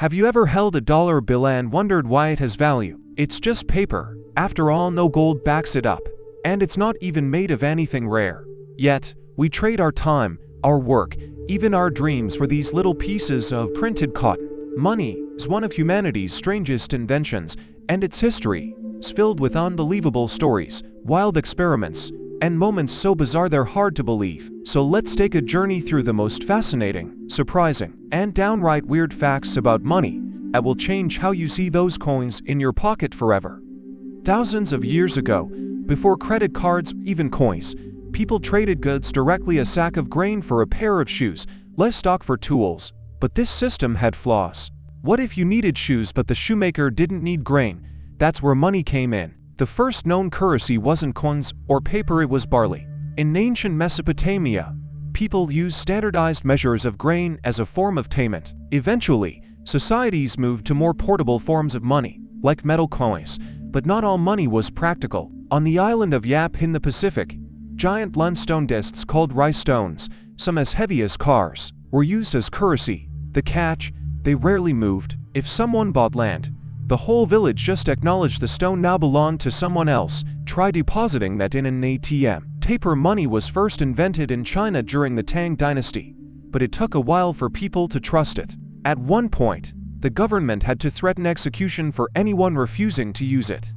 Have you ever held a dollar bill and wondered why it has value? It's just paper. After all, no gold backs it up. And it's not even made of anything rare. Yet, we trade our time, our work, even our dreams for these little pieces of printed cotton. Money is one of humanity's strangest inventions, and its history is filled with unbelievable stories, wild experiments, and moments so bizarre they're hard to believe. So let's take a journey through the most fascinating, surprising, and downright weird facts about money that will change how you see those coins in your pocket forever. Thousands of years ago, before credit cards, even coins, people traded goods directly: a sack of grain for a pair of shoes, livestock for tools. But this system had flaws. What if you needed shoes but the shoemaker didn't need grain? That's where money came in. The first known currency wasn't coins or paper, it was barley. In ancient Mesopotamia, people used standardized measures of grain as a form of payment. Eventually, societies moved to more portable forms of money, like metal coins. But not all money was practical. On the island of Yap in the Pacific, giant limestone discs called rice stones, some as heavy as cars, were used as currency. The catch: they rarely moved. If someone bought land, the whole village just acknowledged the stone now belonged to someone else. Try depositing that in an ATM. Paper money was first invented in China during the Tang Dynasty, but it took a while for people to trust it. At one point, the government had to threaten execution for anyone refusing to use it.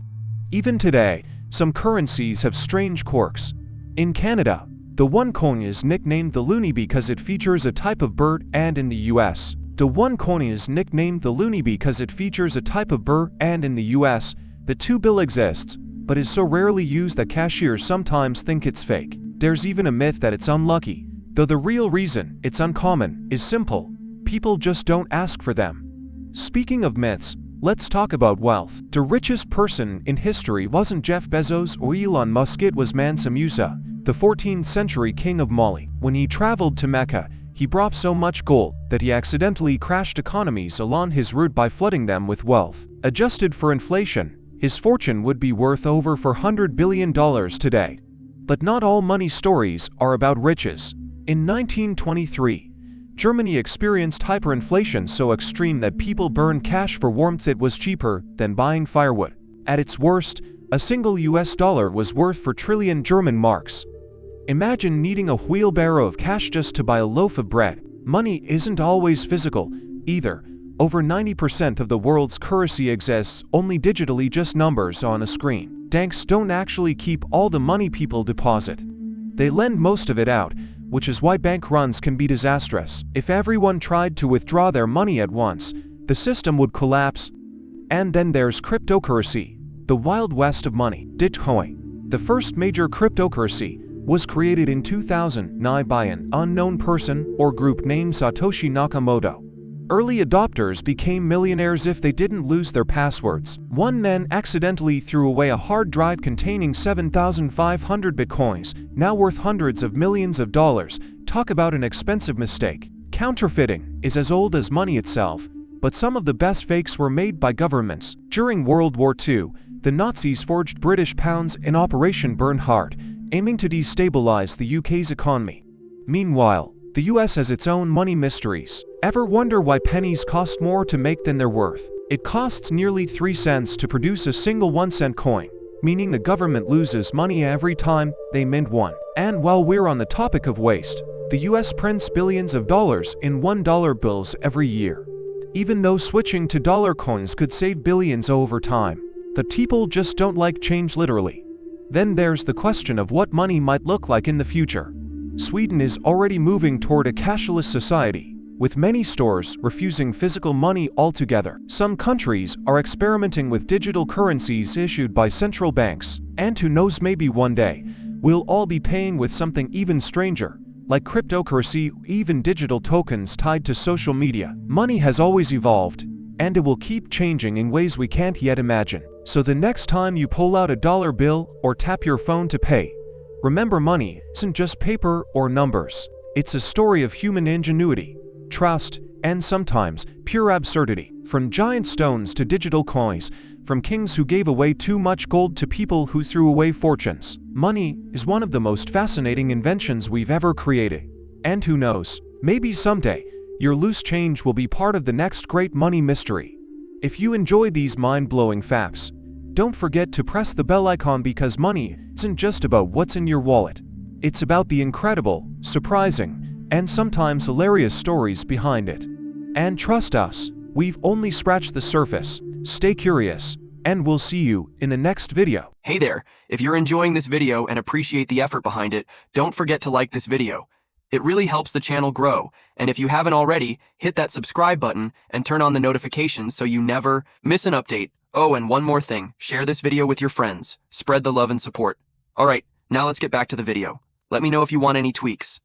Even today, some currencies have strange quirks. In Canada, the one coin is nicknamed the loonie because it features a type of bird, and in the US, the one coin is nicknamed the loonie because it features a type of bird, and in the US, the two bill exists, but is so rarely used that cashiers sometimes think it's fake. There's even a myth that it's unlucky, though the real reason it's uncommon is simple: people just don't ask for them. Speaking of myths, let's talk about wealth. The richest person in history wasn't Jeff Bezos or Elon Musk, it was Mansa Musa, the 14th century king of Mali. When he traveled to Mecca, he brought so much gold that he accidentally crashed economies along his route by flooding them with wealth. Adjusted for inflation, his fortune would be worth over $400 billion today. But not all money stories are about riches. In 1923, Germany experienced hyperinflation so extreme that people burned cash for warmth. It was cheaper than buying firewood. At its worst, a single US dollar was worth 4 trillion German marks. Imagine needing a wheelbarrow of cash just to buy a loaf of bread. Money isn't always physical, either. Over 90% of the world's currency exists only digitally, just numbers on a screen. Banks don't actually keep all the money people deposit. They lend most of it out, which is why bank runs can be disastrous. If everyone tried to withdraw their money at once, the system would collapse. And then there's cryptocurrency, the wild west of money. Bitcoin, the first major cryptocurrency, was created in 2009 by an unknown person or group named Satoshi Nakamoto. Early adopters became millionaires if they didn't lose their passwords. One man accidentally threw away a hard drive containing 7,500 bitcoins, now worth hundreds of millions of dollars. Talk about an expensive mistake. Counterfeiting is as old as money itself, but some of the best fakes were made by governments. During World War II, the Nazis forged British pounds in Operation Bernhard, aiming to destabilize the UK's economy. Meanwhile, the US has its own money mysteries. Ever wonder why pennies cost more to make than they're worth? It costs nearly 3 cents to produce a single 1-cent coin, meaning the government loses money every time they mint one. And while we're on the topic of waste, the US prints billions of dollars in $1 bills every year. Even though switching to dollar coins could save billions over time, the people just don't like change literally. Then there's the question of what money might look like in the future. Sweden is already moving toward a cashless society, with many stores refusing physical money altogether. Some countries are experimenting with digital currencies issued by central banks. And who knows, maybe one day, we'll all be paying with something even stranger, like cryptocurrency, even digital tokens tied to social media. Money has always evolved, and it will keep changing in ways we can't yet imagine. So the next time you pull out a dollar bill or tap your phone to pay, remember, money isn't just paper or numbers. It's a story of human ingenuity, trust, and sometimes pure absurdity. From giant stones to digital coins, from kings who gave away too much gold to people who threw away fortunes, money is one of the most fascinating inventions we've ever created. And who knows, maybe someday, Your loose change will be part of the next great money mystery. If you enjoy these mind-blowing facts, don't forget to press the bell icon because money isn't just about what's in your wallet. It's about the incredible, surprising, and sometimes hilarious stories behind it. And trust us, we've only scratched the surface. Stay curious, and we'll see you in the next video. Hey there, if you're enjoying this video and appreciate the effort behind it, don't forget to like this video. It really helps the channel grow, and if you haven't already, hit that subscribe button and turn on the notifications so you never miss an update. Oh, and one more thing, share this video with your friends. Spread the love and support. Alright, now let's get back to the video. Let me know if you want any tweaks.